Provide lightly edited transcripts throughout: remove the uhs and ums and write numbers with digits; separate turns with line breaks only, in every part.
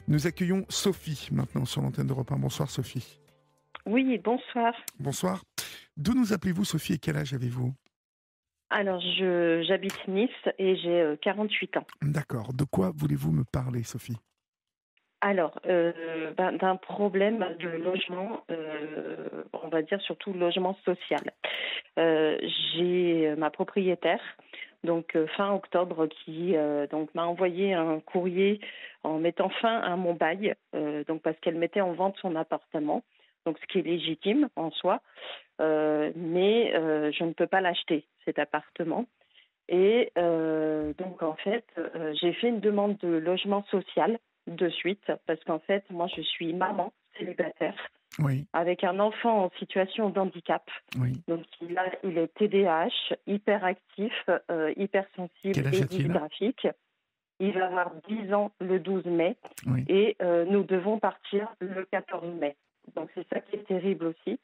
Nous accueillons Sophie maintenant sur l'antenne d'Europe 1. Bonsoir Sophie.
Oui, bonsoir.
Bonsoir. D'où nous appelez-vous Sophie et quel âge avez-vous?
Alors, j'habite Nice et j'ai 48 ans.
D'accord. De quoi voulez-vous me parler Sophie?
Alors, d'un problème de logement, on va dire surtout logement social. J'ai ma propriétaire, donc fin octobre, qui donc m'a envoyé un courrier en mettant fin à mon bail, donc parce qu'elle mettait en vente son appartement, donc ce qui est légitime en soi, mais je ne peux pas l'acheter cet appartement. Et donc en fait, j'ai fait une demande de logement social de suite parce qu'en fait, moi je suis maman célibataire
Oui,
avec un enfant en situation de handicap.
oui.
Donc il est TDAH, hyperactif, hypersensible
Quel âge
et
a-t-il?
dysgraphique. Il va avoir 10 ans le 12 mai
Oui.
et nous devons partir le 14 mai. Donc c'est ça qui est terrible aussi.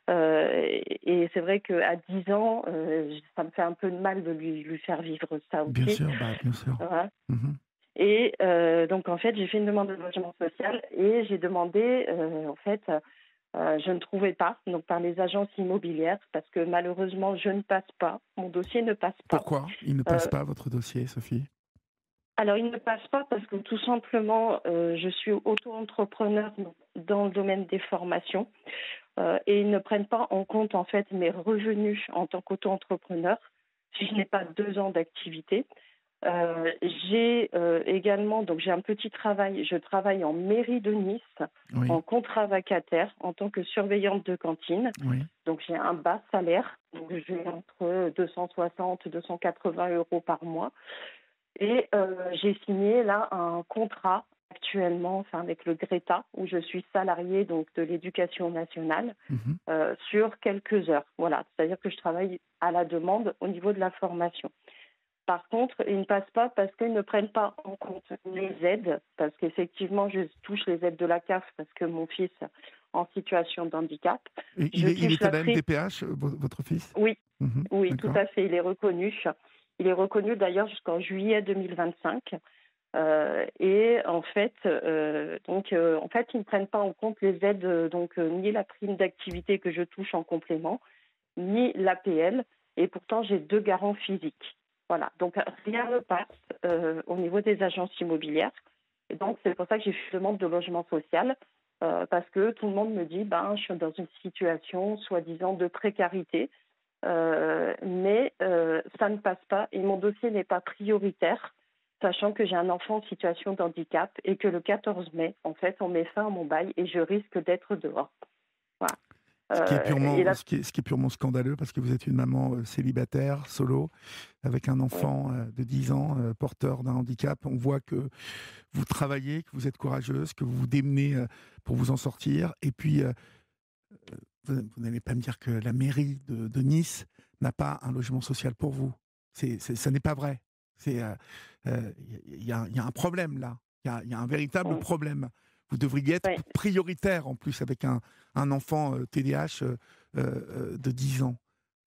Et c'est vrai qu'à 10 ans, ça me fait un peu de mal de lui faire vivre ça
Bien
aussi.
sûr, bien sûr.
Voilà.
Mhm.
Et donc en fait, j'ai fait une demande de logement social et j'ai demandé, en fait, je ne trouvais pas, donc par les agences immobilières, parce que malheureusement, je ne passe pas, mon dossier ne passe pas.
Pourquoi il ne passe
Euh,
pas votre dossier Sophie?
alors, il ne passe pas parce que tout simplement, je suis auto-entrepreneur dans le domaine des formations et ils ne prennent pas en compte en fait mes revenus en tant qu'auto-entrepreneur si je n'ai pas 2 ans d'activité. J'ai également, donc j'ai un petit travail, je travaille en mairie de Nice
Oui,
en contrat vacataire en tant que surveillante de cantine.
oui.
Donc j'ai un bas salaire, donc j'ai entre 260 et 280 euros par mois. Et j'ai signé là un contrat actuellement, enfin avec le Greta, où je suis salariée donc de l'Éducation nationale
Mhm.
sur quelques heures. Voilà, c'est-à-dire que je travaille à la demande au niveau de la formation. Par contre, ils ne passent pas parce qu'ils ne prennent pas en compte les aides, parce qu'effectivement, je touche les aides de la CAF parce que mon fils est en situation de handicap.
Et
Je
il
touche
était à
la
la
prime.
MDPH, votre fils?
Oui,
Mhm.
oui, tout
D'accord.
à fait, il est reconnu. Il est reconnu d'ailleurs jusqu'en juillet 2025. Et en fait, en fait, ils ne prennent pas en compte les aides, ni la prime d'activité que je touche en complément, ni l'APL. Et pourtant, j'ai 2 garants physiques. Voilà. Donc, rien ne passe au niveau des agences immobilières. Et donc, c'est pour ça que j'ai fait une demande de logement social, parce que tout le monde me dit, je suis dans une situation soi-disant de précarité, mais ça ne passe pas et mon dossier n'est pas prioritaire, sachant que j'ai un enfant en situation de handicap et que le 14 mai, en fait, on met fin à mon bail et je risque d'être dehors. Voilà. Et là,
Ce qui est purement scandaleux parce que vous êtes une maman célibataire, solo, avec un
oui,
enfant de 10 ans, porteur d'un handicap. On voit que vous travaillez, que vous êtes courageuse, que vous vous démenez pour vous en sortir. Et puis, vous n'allez pas me dire que la mairie de Nice n'a pas un logement social pour vous. Ça n'est pas vrai. Il y a un problème là. Il y a un véritable
oui,
problème. Vous devriez être
oui,
prioritaire en plus avec un enfant TDAH de 10 ans.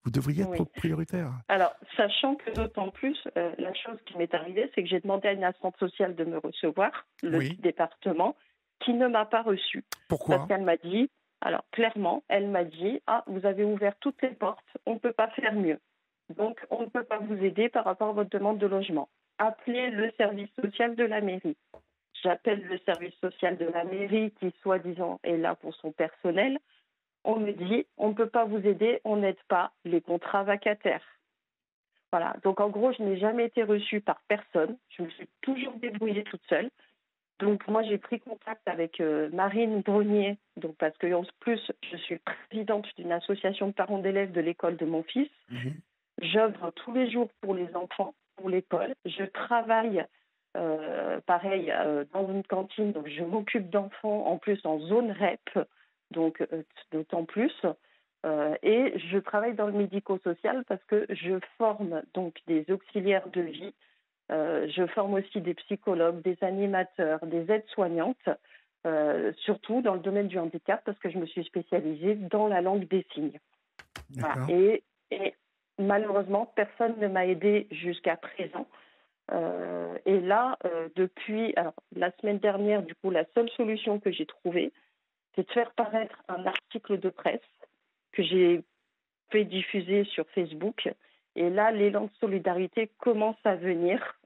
Vous devriez être
oui.
prioritaire.
Alors, sachant que d'autant plus, la chose qui m'est arrivée, c'est que j'ai demandé à une assistante sociale de me recevoir, le
Oui.
département, qui ne m'a pas reçue. Parce
Pourquoi?
qu'elle m'a dit, alors clairement, elle m'a dit, ah, vous avez ouvert toutes les portes, on ne peut pas faire mieux. Donc, on ne peut pas vous aider par rapport à votre demande de logement. Appelez le service social de la mairie. J'appelle le service social de la mairie qui, soi-disant, est là pour son personnel. On me dit, on ne peut pas vous aider, on n'aide pas les contrats vacataires. Voilà. Donc, en gros, je n'ai jamais été reçue par personne. Je me suis toujours débrouillée toute seule. Donc, moi, j'ai pris contact avec Marine Brunier, donc, parce que, en plus, je suis présidente d'une association de parents d'élèves de l'école de mon fils.
Mhm.
J'œuvre tous les jours pour les enfants, pour l'école. Je travaille, pareil, dans une cantine, donc je m'occupe d'enfants, en plus en zone REP, donc d'autant plus. Et je travaille dans le médico-social parce que je forme donc des auxiliaires de vie. Je forme aussi des psychologues, des animateurs, des aides-soignantes, surtout dans le domaine du handicap parce que je me suis spécialisée dans la langue des signes. Voilà.
D'accord.
Et malheureusement, personne ne m'a aidée jusqu'à présent. Et là, depuis alors, la semaine dernière, du coup, la seule solution que j'ai trouvée, c'est de faire paraître un article de presse que j'ai fait diffuser sur Facebook. Et là, l'élan de solidarité commence à venir,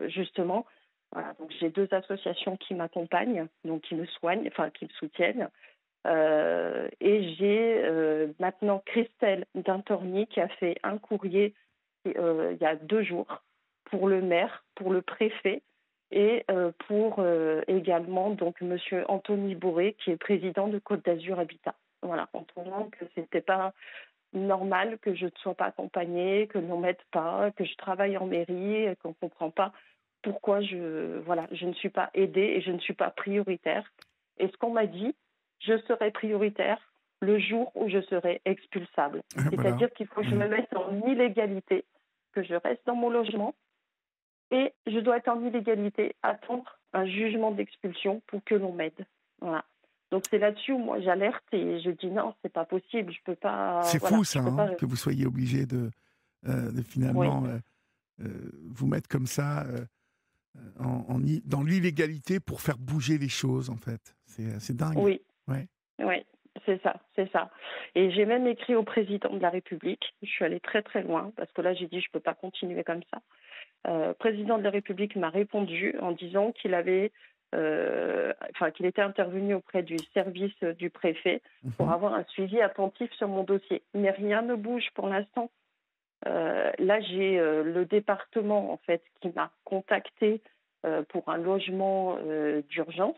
justement. Voilà, donc j'ai 2 associations qui m'accompagnent, donc qui me soignent, enfin qui me soutiennent. Et j'ai maintenant Christelle d'Intorny qui a fait un courrier il y a 2 jours pour le maire, pour le préfet et pour également donc Monsieur Anthony Bourré qui est président de Côte d'Azur Habitat. Voilà, en trouvant que c'était pas normal que je ne sois pas accompagnée, que l'on m'aide pas, que je travaille en mairie, et qu'on ne comprend pas pourquoi je ne suis pas aidée et je ne suis pas prioritaire. Et ce qu'on m'a dit, je serai prioritaire le jour où je serai expulsable.
Voilà.
C'est-à-dire qu'il faut que je me mette en illégalité, que je reste dans mon logement et je dois être en illégalité, attendre un jugement d'expulsion pour que l'on m'aide. Voilà. Donc c'est là-dessus où moi j'alerte et je dis non, c'est pas possible, je peux pas.
C'est
Voilà,
fou
je
ça,
peux pas.
que vous soyez obligé de
Oui,
finalement vous mettre comme ça dans l'illégalité pour faire bouger les choses en fait. C'est dingue.
oui,
Ouais.
oui, c'est ça, c'est ça. Et j'ai même écrit au président de la République. Je suis allée très très loin parce que là j'ai dit je peux pas continuer comme ça. Le président de la République m'a répondu en disant qu'il avait, qu'il était intervenu auprès du service du préfet pour
Mhm.
avoir un suivi attentif sur mon dossier. Mais rien ne bouge pour l'instant. Là, j'ai le département en fait qui m'a contacté pour un logement d'urgence,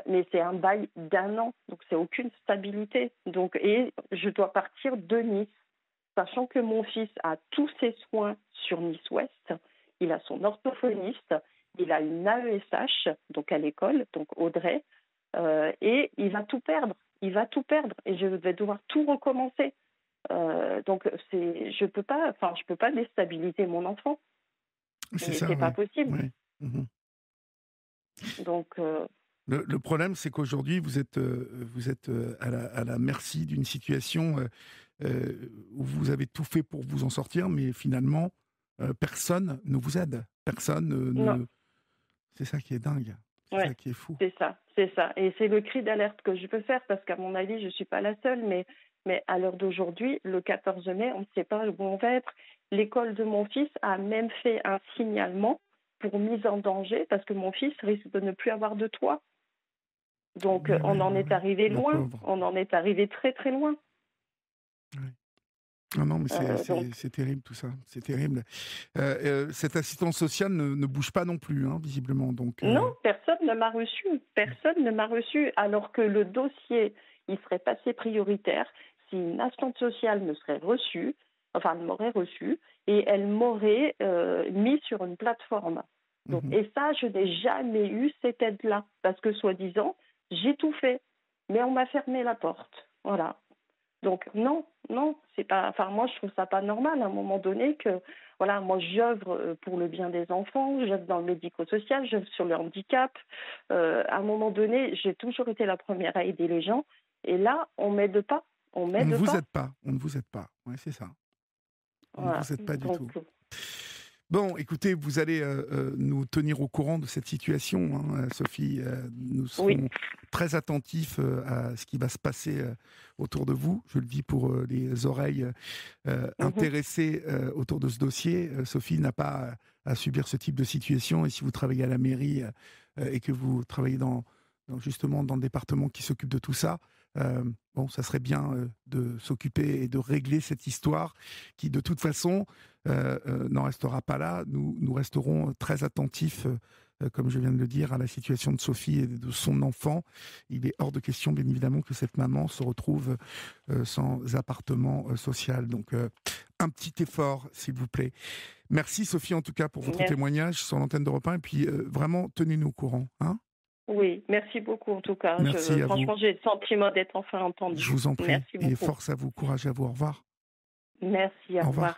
mais c'est un bail d'1 an, donc c'est aucune stabilité. Donc, et je dois partir de Nice, sachant que mon fils a tous ses soins sur Nice Ouest, il a son orthophoniste, il a une AESH, donc à l'école, donc Audrey, et il va tout perdre. Il va tout perdre et je vais devoir tout recommencer. Donc je peux pas déstabiliser mon enfant.
C'est
Et
ça,
c'est pas
oui.
possible.
Ouais. Mhm.
Donc
Le problème, c'est qu'aujourd'hui, vous êtes à la merci d'une situation où vous avez tout fait pour vous en sortir, mais finalement, personne ne vous aide. Personne
non,
ne. C'est ça qui est dingue. C'est
ouais,
ça qui est fou.
c'est ça, c'est ça. Et c'est le cri d'alerte que je peux faire parce qu'à mon avis, je suis pas la seule, mais à l'heure d'aujourd'hui, le 14 mai, on ne sait pas où on va être. L'école de mon fils a même fait un signalement pour mise en danger parce que mon fils risque de ne plus avoir de toit. Donc
Ouais,
on
ouais,
en
ouais,
est
ouais.
arrivé
Le
loin,
pauvre.
on en est arrivé très très loin.
Ouais. Ah non, mais
Donc
c'est terrible tout ça. C'est terrible. Cette assistance sociale ne bouge pas non plus, hein, visiblement. Donc,
non, personne ne m'a reçu. Personne ne m'a reçu, alors que le dossier, il serait passé prioritaire si une assistante sociale me serait reçue, enfin, elle m'aurait reçu, et elle m'aurait mis sur une plateforme. Donc,
mhm.
et ça, je n'ai jamais eu cette aide-là, parce que, soi-disant, j'ai tout fait, mais on m'a fermé la porte. Voilà. Donc non, non, c'est pas. Enfin, moi, je trouve ça pas normal à un moment donné que, voilà, moi, j'œuvre pour le bien des enfants, j'œuvre dans le médico-social, j'œuvre sur le handicap. À un moment donné, j'ai toujours été la première à aider les gens, et là, on m'aide pas, on
On ne
m'aide
vous
pas.
aide pas. On ne vous aide pas. Ouais, c'est ça. On ne
Voilà.
vous aide pas du
Donc
tout. Bon, écoutez, vous allez nous tenir au courant de cette situation, hein, Sophie. Nous
oui.
serons très attentifs à ce qui va se passer autour de vous. Je le dis pour les oreilles
Mhm.
intéressées autour de ce dossier. Sophie n'a pas à subir ce type de situation. Et si vous travaillez à la mairie et que vous travaillez justement dans le département qui s'occupe de tout ça, bon, ça serait bien de s'occuper et de régler cette histoire qui, de toute façon, n'en restera pas là. Nous resterons très attentifs, comme je viens de le dire, à la situation de Sophie et de son enfant. Il est hors de question, bien évidemment, que cette maman se retrouve sans appartement social. Donc, un petit effort, s'il vous plaît. Merci, Sophie, en tout cas, pour votre
Merci.
témoignage sur l'antenne d'Europe 1. Et puis, vraiment, tenez-nous au courant. Hein.
Oui, merci beaucoup en tout cas.
Merci à vous.
Franchement, j'ai le sentiment d'être enfin
Je
entendue.
vous en prie.
Merci
Et
beaucoup.
force à vous, courage à vous. Au revoir.
Merci,
Au
au
revoir.
revoir.